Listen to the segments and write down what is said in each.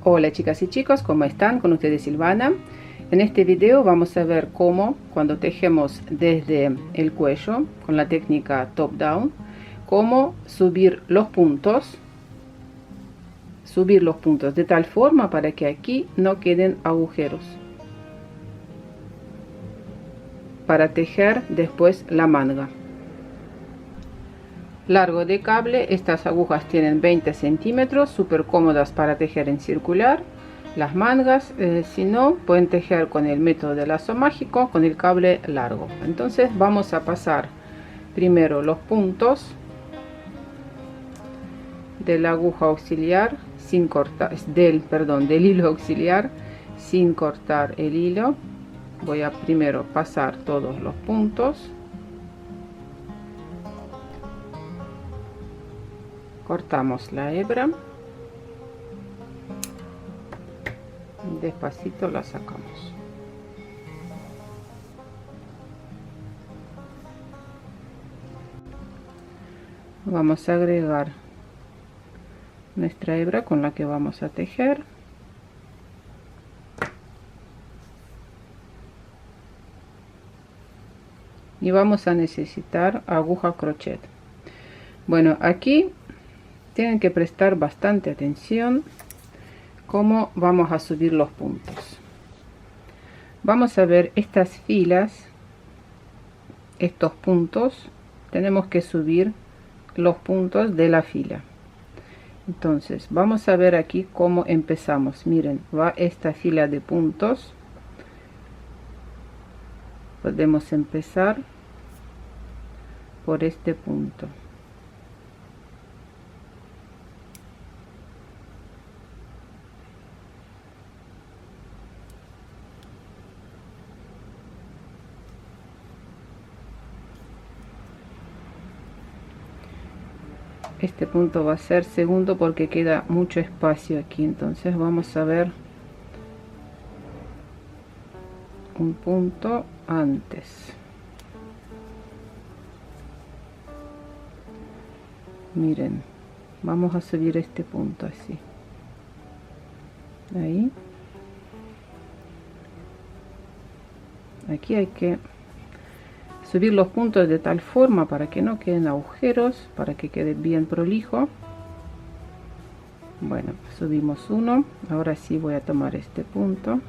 Hola chicas y chicos, ¿cómo están? Con ustedes Silvana. En este video vamos a ver cómo, cuando tejemos desde el cuello con la técnica top down, cómo subir los puntos de tal forma para que aquí no queden agujeros, para tejer después la manga. Largo de cable, estas agujas tienen 20 centímetros, súper cómodas para tejer en circular. Las mangas, si no, pueden tejer con el método de lazo mágico con el cable largo. Entonces vamos a pasar primero los puntos de la aguja auxiliar sin cortar, del hilo auxiliar sin cortar el hilo. Voy a primero pasar todos los puntos. Cortamos la hebra, despacito la sacamos. Vamos a agregar nuestra hebra con la que vamos a tejer. Y vamos a necesitar aguja crochet. Bueno, aquí tienen que prestar bastante atención cómo vamos a subir los puntos. Vamos a ver estas filas, estos puntos, tenemos que subir los puntos de la fila. Entonces vamos a ver aquí cómo empezamos. Miren, va esta fila de puntos. Podemos empezar por este punto. Este punto va a ser segundo porque queda mucho espacio aquí, entonces vamos a ver un punto antes. Miren, vamos a subir este punto así, ahí. Aquí hay que subir los puntos de tal forma para que no queden agujeros, para que quede bien prolijo. Bueno, subimos uno. Ahora sí voy a tomar este punto,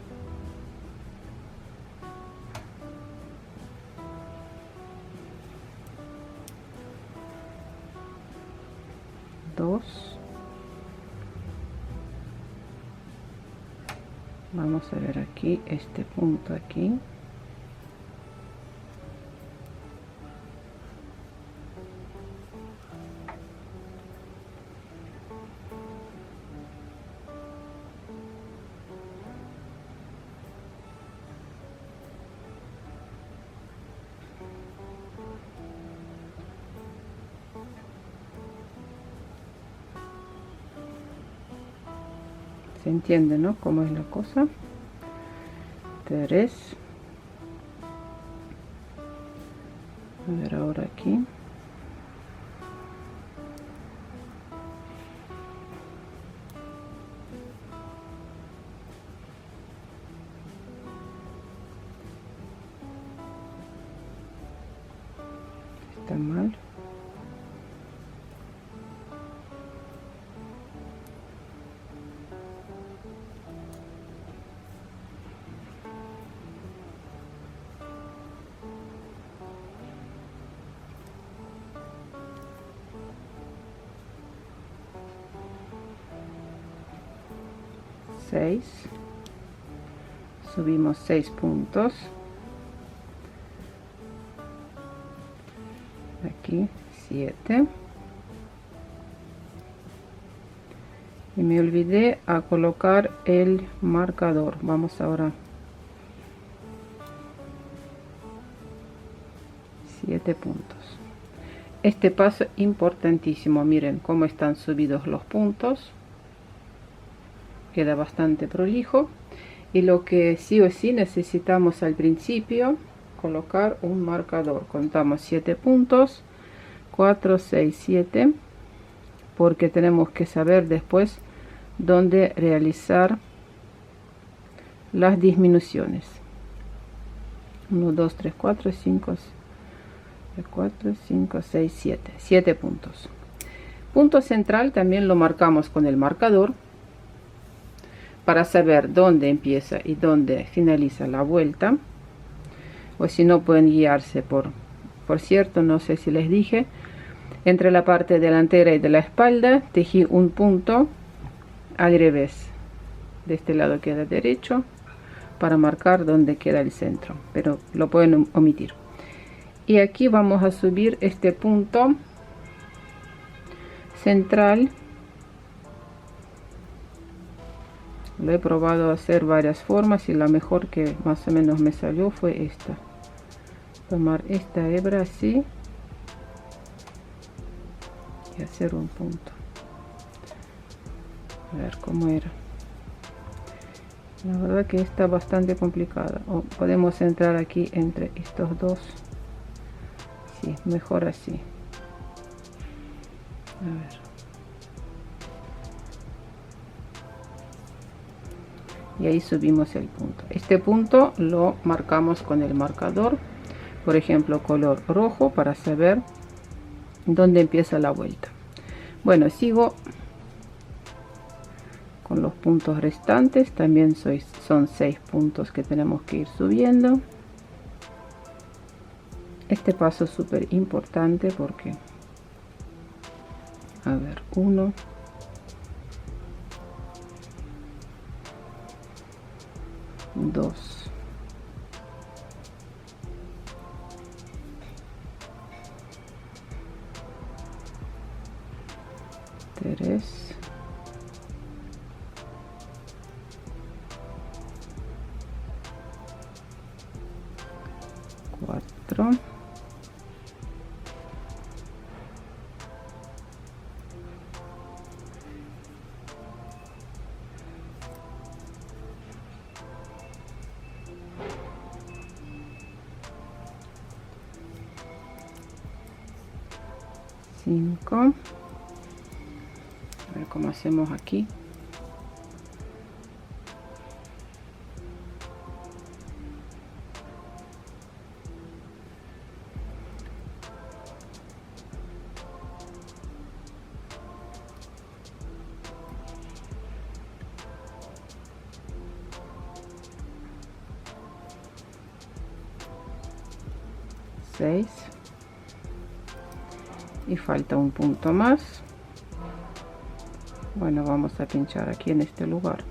dos. Vamos a ver aquí este punto aquí. Se entiende, ¿no? Cómo es la cosa. 3. A ver ahora aquí. Está mal. Subimos 6 puntos, aquí 7, y me olvidé a colocar el marcador. Vamos ahora 7 puntos. Este paso importantísimo. Miren cómo están subidos los puntos, queda bastante prolijo. Y lo que sí o sí necesitamos al principio, colocar un marcador. Contamos 7 puntos, 4, 6, 7, porque tenemos que saber después donde realizar las disminuciones. 1, 2, 3, 4, 5, 4, 5, 6, 7. 7 puntos. Punto central también lo marcamos con el marcador para saber dónde empieza y dónde finaliza la vuelta. O si no, pueden guiarse por cierto, no sé si les dije, entre la parte delantera y de la espalda tejí un punto al revés. De este lado queda derecho, para marcar dónde queda el centro, pero lo pueden omitir. Y aquí vamos a subir este punto central. Lo he probado a hacer varias formas y la mejor que más o menos me salió fue esta. Tomar esta hebra así y hacer un punto. A ver cómo era. La verdad que está bastante complicada. O podemos entrar aquí entre estos dos. Sí, mejor así. A ver. Y ahí subimos el punto. Este punto lo marcamos con el marcador, por ejemplo color rojo, para saber dónde empieza la vuelta. Bueno, sigo con los puntos restantes. También son 6 puntos que tenemos que ir subiendo. Este paso es súper importante porque, a ver, 1, 2, 3, 4, 5. A ver cómo hacemos aquí. 6 y falta un punto más. Bueno, vamos a pinchar aquí en este lugar.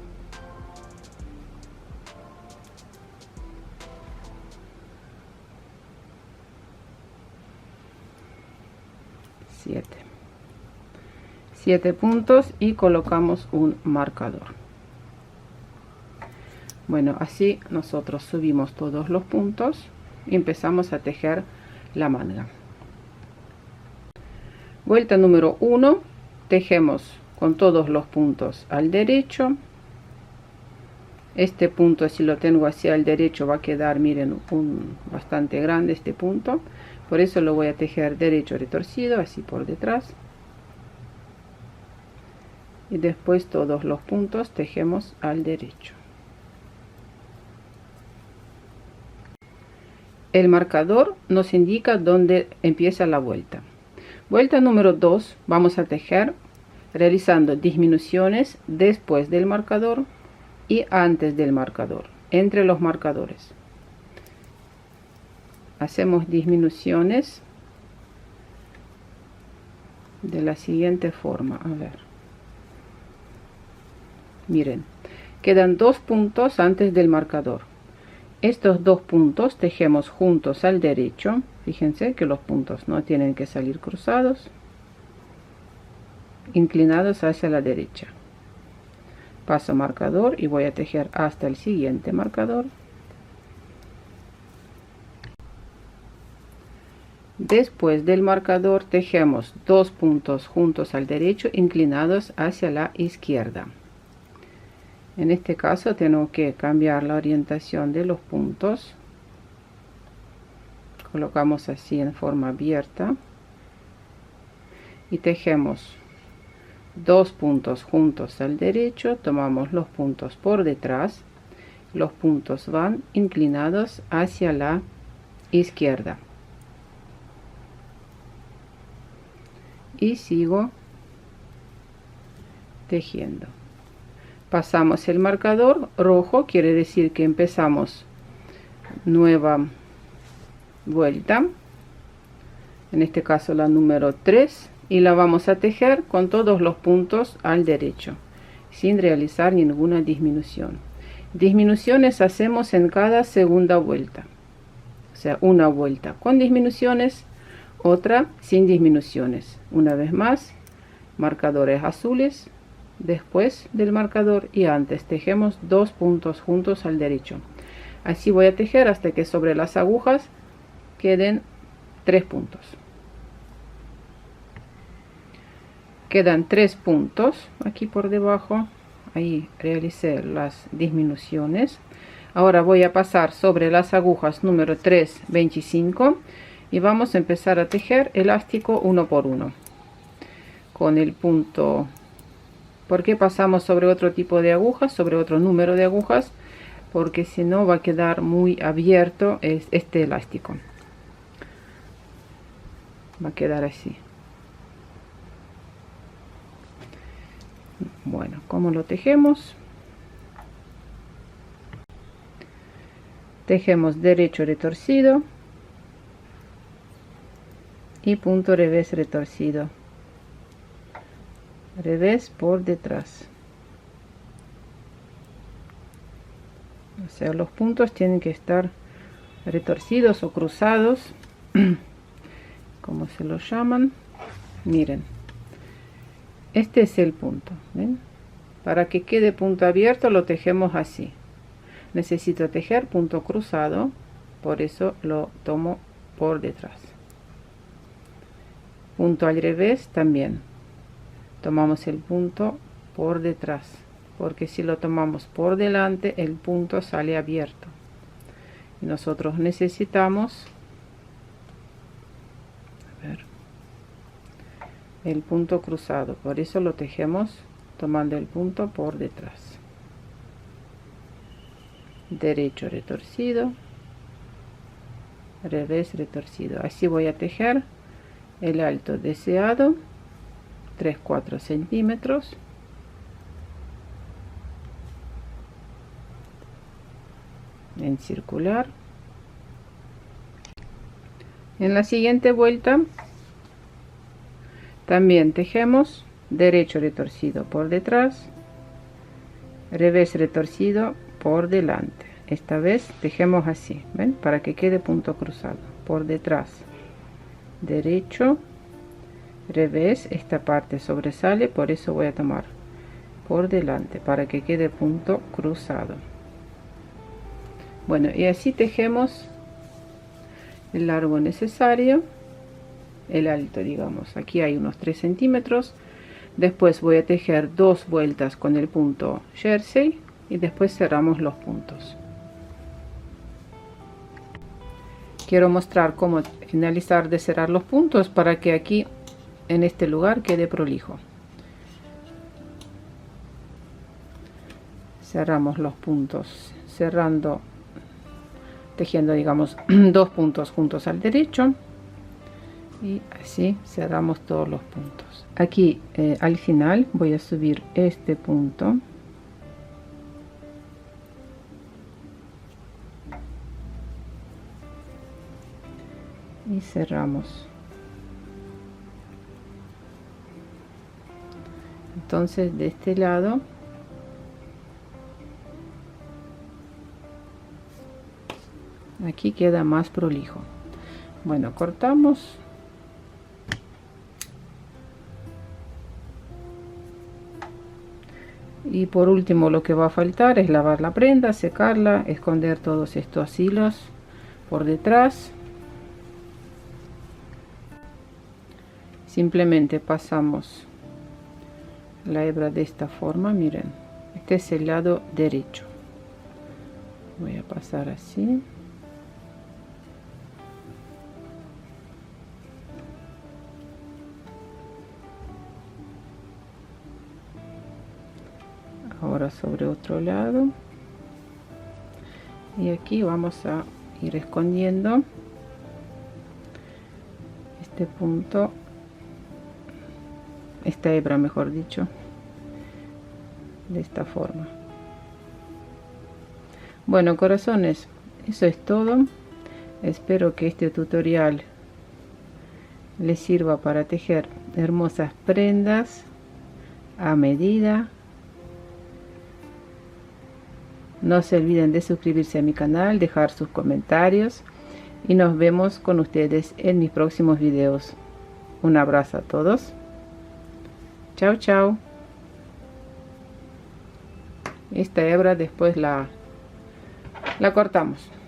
Siete puntos y colocamos un marcador. Bueno, así nosotros subimos todos los puntos y empezamos a tejer la manga. Vuelta número 1, tejemos con todos los puntos al derecho. Este punto, si lo tengo hacia el derecho, va a quedar, miren, bastante grande este punto, por eso lo voy a tejer derecho retorcido, así por detrás, y después todos los puntos tejemos al derecho. El marcador nos indica dónde empieza la vuelta. Vuelta número 2, vamos a tejer realizando disminuciones después del marcador y antes del marcador, entre los marcadores. Hacemos disminuciones de la siguiente forma. A ver, miren, quedan 2 puntos antes del marcador. Estos 2 puntos tejemos juntos al derecho. Fíjense que los puntos no tienen que salir cruzados, inclinados hacia la derecha. Paso marcador y voy a tejer hasta el siguiente marcador. Después del marcador tejemos 2 puntos juntos al derecho, inclinados hacia la izquierda. En este caso tengo que cambiar la orientación de los puntos. Colocamos así en forma abierta y tejemos dos puntos juntos al derecho, tomamos los puntos por detrás, los puntos van inclinados hacia la izquierda y sigo tejiendo. Pasamos el marcador rojo, quiere decir que empezamos nueva vuelta, en este caso la número 3, y la vamos a tejer con todos los puntos al derecho sin realizar ninguna disminución. Disminuciones hacemos en cada segunda vuelta, o sea, una vuelta con disminuciones, otra sin disminuciones. Una vez más, marcadores azules después del marcador y antes tejemos dos puntos juntos al derecho. Así voy a tejer hasta que sobre las agujas queden 3 puntos. Quedan 3 puntos aquí por debajo, ahí realicé las disminuciones. Ahora voy a pasar sobre las agujas número 3, 25 y vamos a empezar a tejer elástico uno por uno con el punto. ¿Por qué pasamos sobre otro tipo de agujas, sobre otro número de agujas? Porque si no va a quedar muy abierto este elástico, va a quedar así. Bueno, ¿cómo lo tejemos? Tejemos derecho retorcido y punto revés retorcido, revés por detrás. O sea, los puntos tienen que estar retorcidos o cruzados, como se los llaman. Miren, este es el punto, ¿ven? Para que quede punto abierto lo tejemos así. Necesito tejer punto cruzado, por eso lo tomo por detrás. Punto al revés también tomamos el punto por detrás, porque si lo tomamos por delante el punto sale abierto y nosotros necesitamos el punto cruzado, por eso lo tejemos tomando el punto por detrás. Derecho retorcido, revés retorcido. Así voy a tejer el alto deseado, 3-4 centímetros. En circular. En la siguiente vuelta también tejemos derecho retorcido por detrás, revés retorcido por delante. Esta vez tejemos así, ¿ven? Para que quede punto cruzado por detrás, derecho, revés. Esta parte sobresale, por eso voy a tomar por delante para que quede punto cruzado. Bueno, y así tejemos el largo necesario, el alto, digamos, aquí hay unos 3 centímetros. Después voy a tejer 2 vueltas con el punto jersey y después cerramos los puntos. Quiero mostrar cómo finalizar de cerrar los puntos para que aquí en este lugar quede prolijo. Cerramos los puntos cerrando, tejiendo, digamos, 2 puntos juntos al derecho y así cerramos todos los puntos. Aquí al final voy a subir este punto y cerramos. Entonces de este lado aquí queda más prolijo. Bueno, cortamos. Y por último lo que va a faltar es lavar la prenda, secarla, esconder todos estos hilos por detrás. Simplemente pasamos la hebra de esta forma, miren, este es el lado derecho. Voy a pasar así. Ahora sobre otro lado, y aquí vamos a ir escondiendo este punto, esta hebra mejor dicho, de esta forma. Bueno, corazones, eso es todo. Espero que este tutorial les sirva para tejer hermosas prendas a medida. No se olviden de suscribirse a mi canal, dejar sus comentarios y nos vemos con ustedes en mis próximos videos. Un abrazo a todos. Chao, chao. Esta hebra después la cortamos.